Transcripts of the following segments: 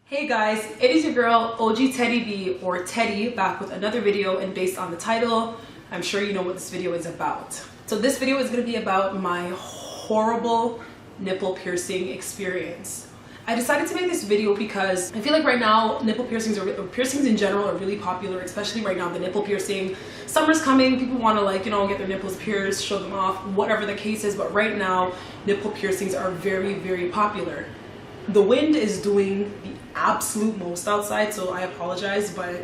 Hey guys, it is your girl OG Teddy B or Teddy back with another video, and based on the title, I'm sure you know what this video is about. So this video is going to be about my horrible nipple piercing experience. I decided to make this video because I feel like right now nipple piercings or piercings in general are really popular, especially right now the nipple piercing. Summer's coming, people want to get their nipples pierced, show them off, whatever the case is, but right now nipple piercings are very popular. The wind is doing the absolute most outside, so I apologize, but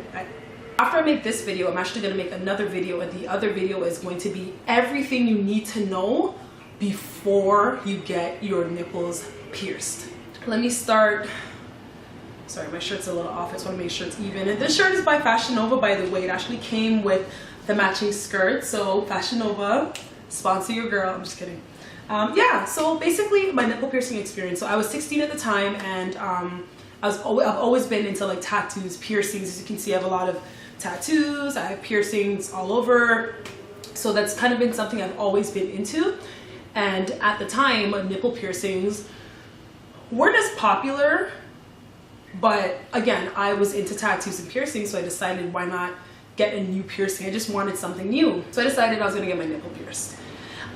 after I make this video, I'm actually going to make another video, and the other video is going to be everything you need to know before you get your nipples pierced. Let me start. Sorry, my shirt's a little off. I just want to make sure it's even. And this shirt is by Fashion Nova, by the way. It actually came with the matching skirt, so Fashion Nova, sponsor your girl. I'm just kidding. Yeah, so basically my nipple piercing experience. So I was 16 at the time, and I've always been into like tattoos, piercings. As you can see, I have a lot of tattoos. I have piercings all over. So that's kind of been something I've always been into. And at the time, nipple piercings weren't as popular. But again, I was into tattoos and piercings, so I decided why not get a new piercing. I just wanted something new. So I decided I was gonna get my nipple pierced.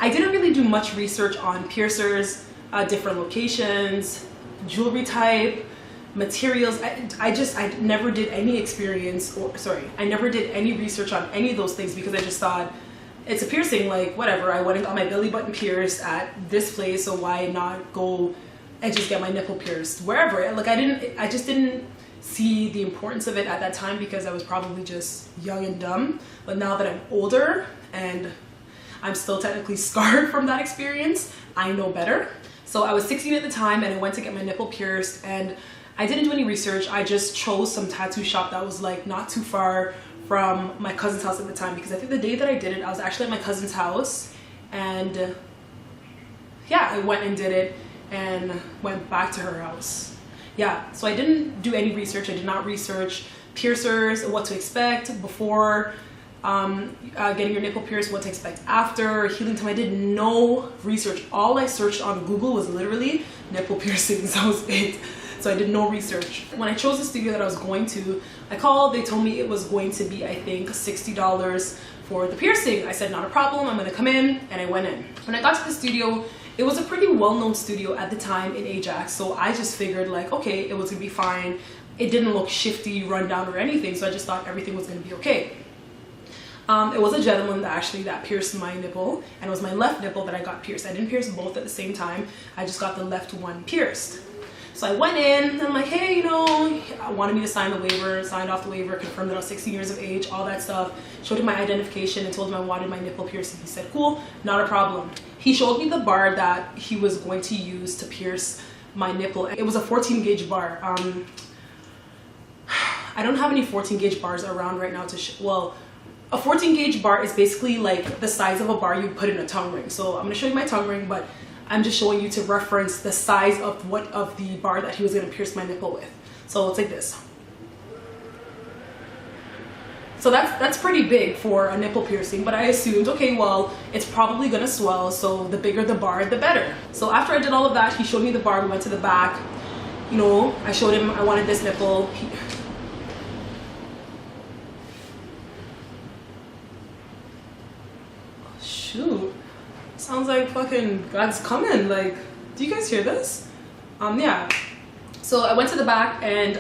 I didn't really do much research on piercers, different locations, jewelry type, materials. I never did any I never did any research on any of those things because I just thought it's a piercing, like whatever. I went and got my belly button pierced at this place, so why not go and just get my nipple pierced wherever? Like I just didn't see the importance of it at that time because I was probably just young and dumb. But now that I'm older and I'm still technically scarred from that experience, I know better. So I was 16 at the time, and I went to get my nipple pierced, and I didn't do any research. I just chose some tattoo shop that was like not too far from my cousin's house at the time, because I think the day that I did it, I was actually at my cousin's house, and yeah, I went and did it and went back to her house. Yeah, so I didn't do any research. I did not research piercers, what to expect before getting your nipple pierced, what to expect after, healing time. I did no research. All I searched on Google was literally nipple piercings. That was it. So I did no research. When I chose the studio that I was going to, I called. They told me it was going to be, I think, $60 for the piercing. I said, not a problem, I'm gonna come in, and I went in. When I got to the studio, it was a pretty well-known studio at the time in Ajax, so I just figured like, okay, it was gonna be fine. It didn't look shifty, run down, or anything, so I just thought everything was gonna be okay. It was a gentleman that pierced my nipple, and it was my left nipple that I got pierced. I didn't pierce both at the same time. I just got the left one pierced. So I went in, and I'm like, hey, I wanted me to sign the waiver, signed off the waiver, confirmed that I was 16 years of age, all that stuff. Showed him my identification and told him I wanted my nipple pierced. He said, cool, not a problem. He showed me the bar that he was going to use to pierce my nipple. It was a 14 gauge bar. I don't have any 14 gauge bars around right now to a 14 gauge bar is basically like the size of a bar you put in a tongue ring. So I'm going to show you my tongue ring, but I'm just showing you to reference the size of the bar that he was going to pierce my nipple with. So it's like this. So that's pretty big for a nipple piercing, but I assumed, okay, well, it's probably going to swell, so the bigger the bar, the better. So after I did all of that, he showed me the bar. We went to the back. I showed him I wanted this nipple. Shoot, sounds like fucking God's coming. Like, do you guys hear this? Yeah. So I went to the back, and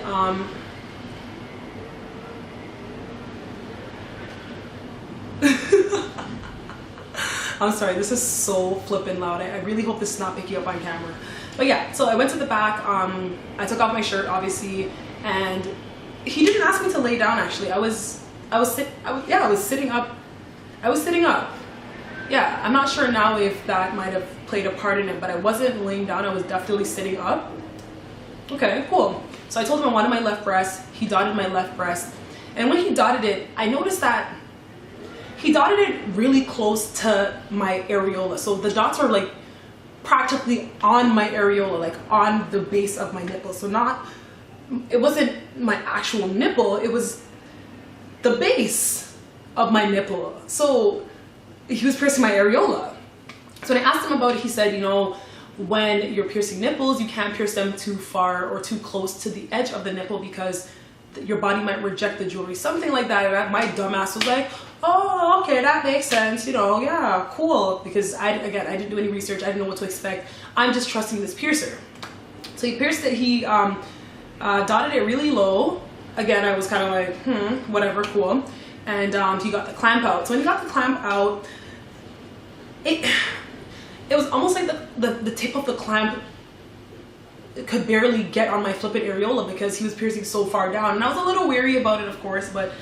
I'm sorry, this is so flippin' loud. I really hope this is not picking up on camera. But yeah, so I went to the back. I took off my shirt, obviously, and he didn't ask me to lay down. Actually, I was sitting up. Yeah, I'm not sure now if that might have played a part in it, but I wasn't laying down. I was definitely sitting up. Okay, cool. So I told him I wanted my left breast. He dotted my left breast. And when he dotted it, I noticed that he dotted it really close to my areola. So the dots are like practically on my areola, like on the base of my nipple. So it wasn't my actual nipple, it was the base of my nipple. So he was piercing my areola. So when I asked him about it, he said, when you're piercing nipples, you can't pierce them too far or too close to the edge of the nipple because your body might reject the jewelry, something like that. And my dumbass was like, oh, okay, that makes sense, you know, yeah, cool. Because I didn't do any research, I didn't know what to expect. I'm just trusting this piercer. So he pierced it, he dotted it really low. Again, I was kind of like, whatever, cool. And he got the clamp out. So when he got the clamp out, it was almost like the tip of the clamp could barely get on my flippin' areola because he was piercing so far down. And I was a little weary about it, of course, but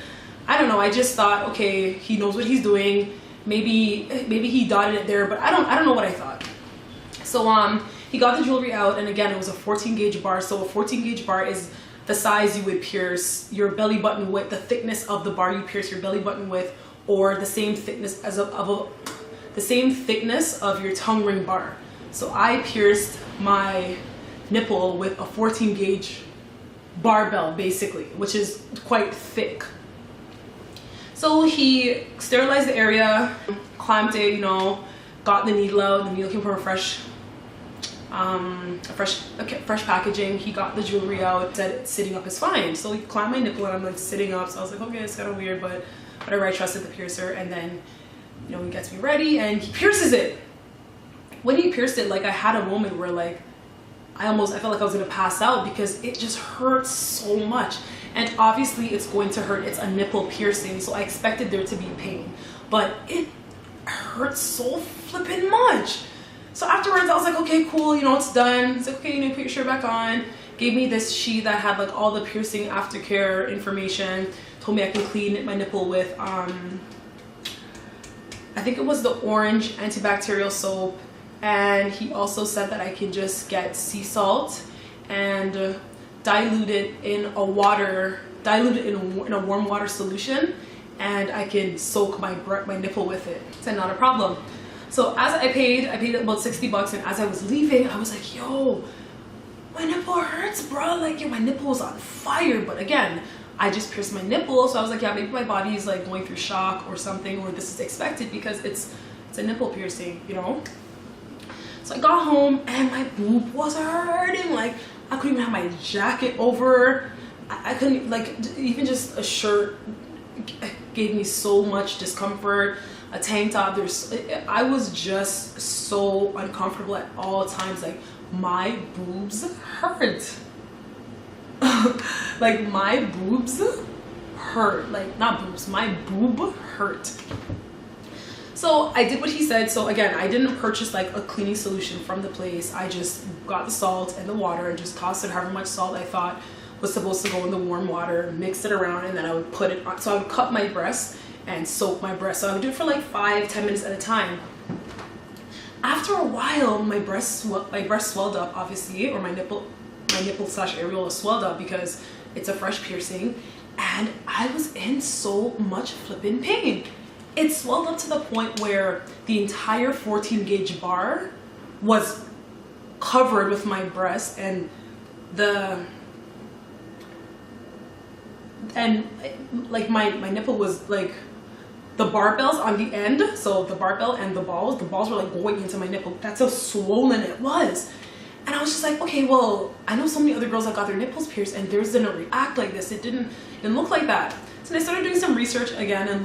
I don't know. I just thought, okay, he knows what he's doing. Maybe he dotted it there, but I don't know what I thought. So he got the jewelry out, and again, it was a 14 gauge bar. So a 14 gauge bar is the size you would pierce your belly button with, the thickness of the bar you pierce your belly button with, or the same thickness the same thickness of your tongue ring bar. So I pierced my nipple with a 14 gauge barbell, basically, which is quite thick. So he sterilized the area, clamped it, you know, got the needle out. The needle came from a fresh packaging. He got the jewelry out, said sitting up is fine. So he clamped my nipple and I'm like sitting up. So I was like, okay, it's kind of weird, but whatever, I trusted the piercer. And then, you know, he gets me ready and he pierces it. When he pierced it, like I had a moment where like, I felt like I was gonna pass out because it just hurts so much. And obviously it's going to hurt, it's a nipple piercing, so I expected there to be pain. But it hurts so flippin' much. So afterwards I was like, okay, cool, you know, it's done. He's like, okay, you need to put your shirt back on. Gave me this sheet that had like all the piercing aftercare information. Told me I can clean my nipple with, I think it was the orange antibacterial soap. And he also said that I can just get sea salt and dilute it in a warm water solution, and I can soak my nipple with it. It's not a problem. So as I paid about 60 bucks, and as I was leaving, I was like, yo, my nipple hurts, bro. Like, yo, my nipple was on fire. But again, I just pierced my nipple, so I was like, yeah, maybe my body is like going through shock or something, or this is expected because it's a nipple piercing, you know. So I got home and my boob was hurting. Like I couldn't even have my jacket over. I couldn't, like, even just a shirt gave me so much discomfort. A tank top, I was just so uncomfortable at all times. Like my boobs hurt. Like my boobs hurt. Like not boobs, my boob hurt. So I did what he said. So again, I didn't purchase like a cleaning solution from the place. I just got the salt and the water and just tossed it however much salt I thought was supposed to go in the warm water, mixed it around, and then I would put it on. So I would cut my breasts and soak my breasts. So I would do it for like 5-10 minutes at a time. After a while, my breast swelled up, obviously, or my nipple / areola swelled up because it's a fresh piercing, and I was in so much flippin' pain. It swelled up to the point where the entire 14 gauge bar was covered with my breast, and like my nipple was like, the barbells on the end, so the barbell and the balls were like going into my nipple. That's how swollen it was. And I was just like, okay, well, I know so many other girls that got their nipples pierced and theirs didn't react like this. It didn't look like that. So I started doing some research again and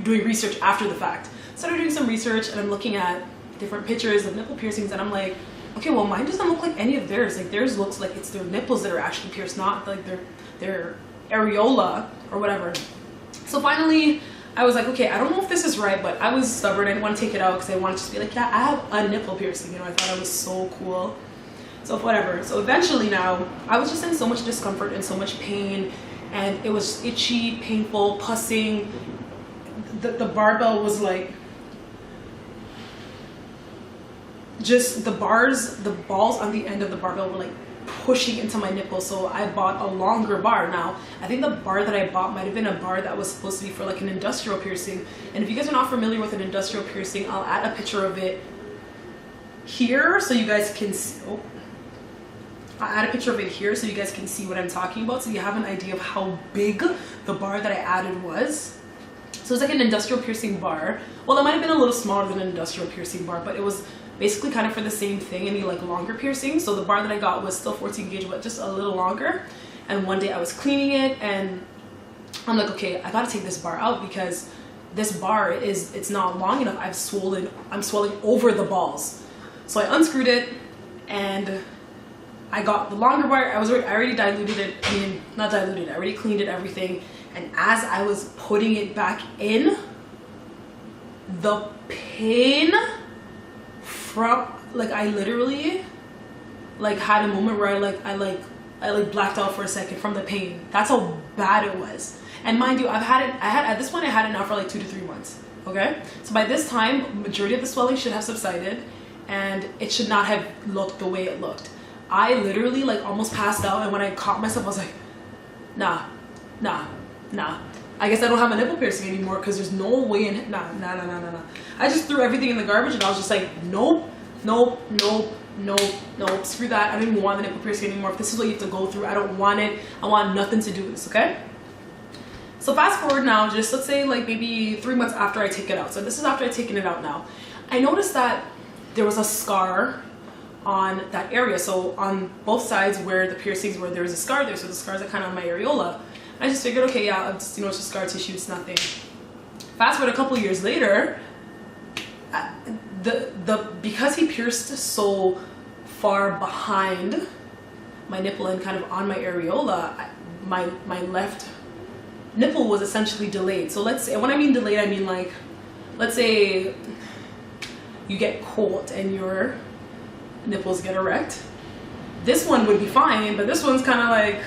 doing research after the fact. Started doing some research and I'm looking at different pictures of nipple piercings and I'm like, okay, well, mine doesn't look like any of theirs. Like theirs looks like it's their nipples that are actually pierced, not like their areola or whatever. So finally, I was like, okay, I don't know if this is right, but I was stubborn. I didn't want to take it out because I wanted to just be like, yeah, I have a nipple piercing. You know, I thought it was so cool. So whatever. So eventually now, I was just in so much discomfort and so much pain, and it was itchy, painful, pussing. The barbell was like, just the balls on the end of the barbell were like pushing into my nipple. So I bought a longer bar. Now I think the bar that I bought might have been a bar that was supposed to be for like an industrial piercing, and if you guys are not familiar with an industrial piercing, I'll add a picture of it here so you guys can see. I'll add a picture of it here so you guys can see what I'm talking about, so you have an idea of how big the bar that I added was. So it's like an industrial piercing bar. Well, it might have been a little smaller than an industrial piercing bar, but it was basically kind of for the same thing, any like longer piercing. So the bar that I got was still 14 gauge, but just a little longer. And one day I was cleaning it and I'm like, okay, I gotta take this bar out because this bar it's not long enough. I'm swelling over the balls. So I unscrewed it and I got the longer bar. I already diluted it. I mean, not diluted, I already cleaned it, everything. And as I was putting it back in, the pain from, like, I literally like had a moment where I blacked out for a second from the pain. That's how bad it was. And mind you, at this point I had it now for like 2 to 3 months. Okay, so by this time majority of the swelling should have subsided and it should not have looked the way it looked. I literally like almost passed out, and when I caught myself I was like, nah, I guess I don't have a nipple piercing anymore because there's no way in. Nah. I just threw everything in the garbage and I was just like, nope, screw that. I don't even want the nipple piercing anymore. If this is what you have to go through, I don't want it. I want nothing to do with this, okay? So fast forward now, just let's say like maybe 3 months after I take it out. So this is after I've taken it out now. I noticed that there was a scar on that area. So on both sides where the piercings were, there was a scar there. So the scars are kind of on my areola. I just figured, okay, yeah, it's, you know, it's just scar tissue, it's nothing. Fast forward a couple years later, because he pierced so far behind my nipple and kind of on my areola, my left nipple was essentially delayed. So let's say, when I mean delayed, I mean like, let's say you get cold and your nipples get erect. This one would be fine, but this one's kind of like,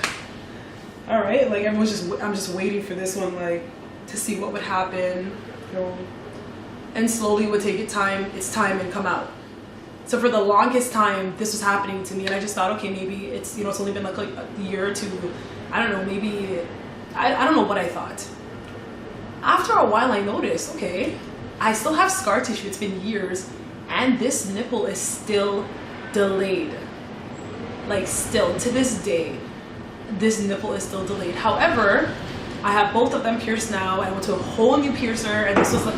all right, like I'm just waiting for this one, like, to see what would happen, you know, and slowly it would take its time and come out. So for the longest time this was happening to me, and I just thought, okay, maybe it's, you know, it's only been like a year or two, I don't know, maybe I don't know what I thought. After a while I noticed, okay, I still have scar tissue, it's been years, and this nipple is still delayed. Like, still to this day this nipple is still delayed. However, I have both of them pierced now. I went to a whole new piercer, and this was like,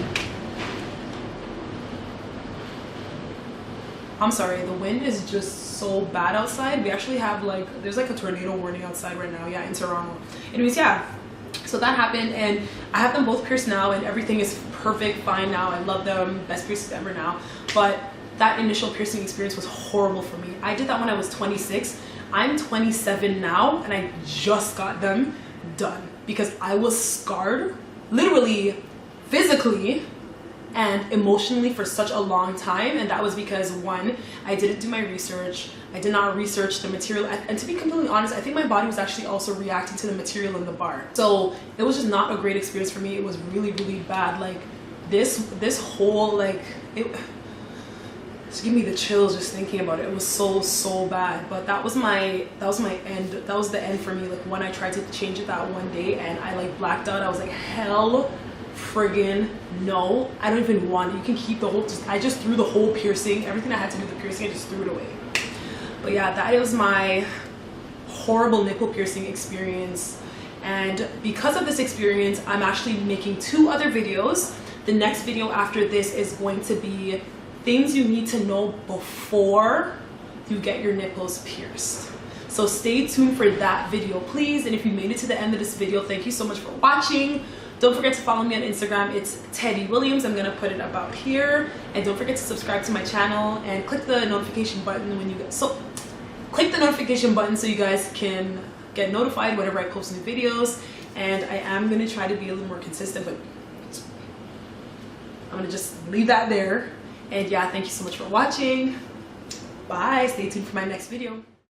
I'm sorry, the wind is just so bad outside. We actually have like, there's like a tornado warning outside right now, yeah, in Toronto. Anyways, yeah, so that happened and I have them both pierced now and everything is perfect, fine now. I love them, best piercings ever now. But that initial piercing experience was horrible for me. I did that when I was 26. I'm 27 now and I just got them done because I was scarred, literally, physically, and emotionally for such a long time. And that was because, one, I didn't do my research. I did not research the material, and to be completely honest, I think my body was actually also reacting to the material in the bar. So it was just not a great experience for me. It was really, really bad. Like this whole, like, it just give me the chills just thinking about it. It was so bad. But that was my end. That was the end for me. Like when I tried to change it that one day and I like blacked out, I was like, hell friggin' no, I don't even want it. You can keep the whole, I just threw the whole piercing, everything I had to do with the piercing, I just threw it away. But yeah, that was my horrible nipple piercing experience. And because of this experience, I'm actually making 2 other videos. The next video after this is going to be things you need to know before you get your nipples pierced. So stay tuned for that video, please. And if you made it to the end of this video, thank you so much for watching. Don't forget to follow me on Instagram. It's Teddy Williams. I'm gonna put it about here. And don't forget to subscribe to my channel and click the notification button when you get, so click the notification button so you guys can get notified whenever I post new videos. And I am gonna try to be a little more consistent, but I'm gonna just leave that there. And yeah, thank you so much for watching. Bye, stay tuned for my next video.